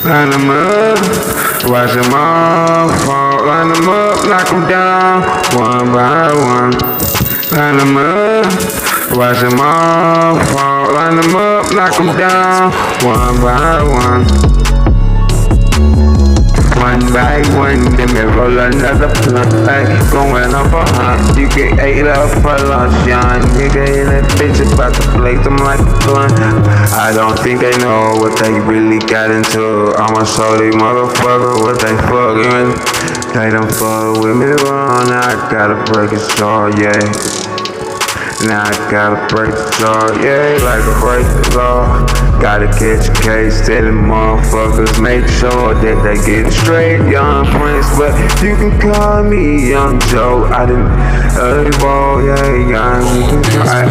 Line them up, watch them all fall. Line them up, knock them down, one by one. Line them up, watch them all fall. Line them up, knock them down, one by one. One by one, then we roll another blunt. Ay, going up a hunt, you get ate up for lunch, young nigga in that bitch about to play them like a blunt. I don't think they know what they really got into. I'ma show these motherfuckers what they fucking with. They done fuck with me wrong, now I gotta break his jaw, yeah. Now I gotta break the jaw, yeah, like a break the law. Gotta catch a case, tell them motherfuckers, make sure that they get straight, young Prince. But you can call me Young Joe. I didn't ball, yeah, young.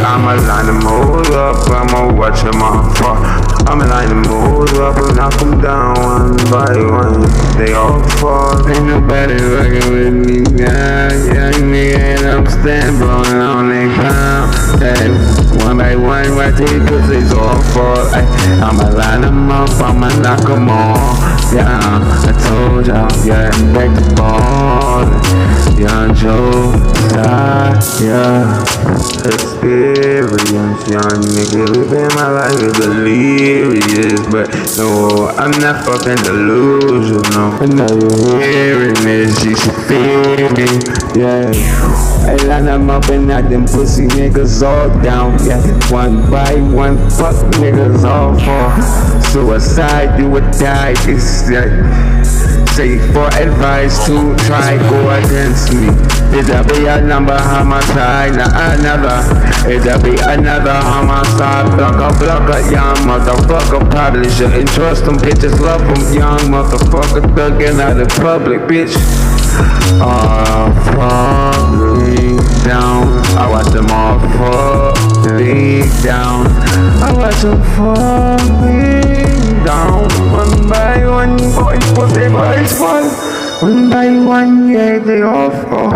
I'ma line them all up, I'ma watch them all fall. I'ma line them all up and knock them down one by one. They all fall, ain't nobody fucking with me now. Young nigga, and I'm standing blowing on they pound. Hey, one by one, watch these pussies all fall. Ay, I'ma line them up, I'ma knock them all. Yeah, I told y'all, yeah, back the ball. Young Joe, yeah. Experience, young nigga, living my life is delirious. But no, I'm not fucking delusional. I know you're hearing this, you should feel me, yeah. I line them up and knock them pussy niggas all down, yeah. One by one, fuck niggas all fall. Suicide, you would die, it's that. Say for advice to try go against me. It'll be a number homicide, not another. It'll be another homicide. Blocker, young motherfucker. Probably shouldn't trust them bitches, love them, young motherfucker. Thugging out in public, bitch. Falling down. I watch them all falling down. I watch them falling down. One by one, boy, one by one, yeah, they all fall.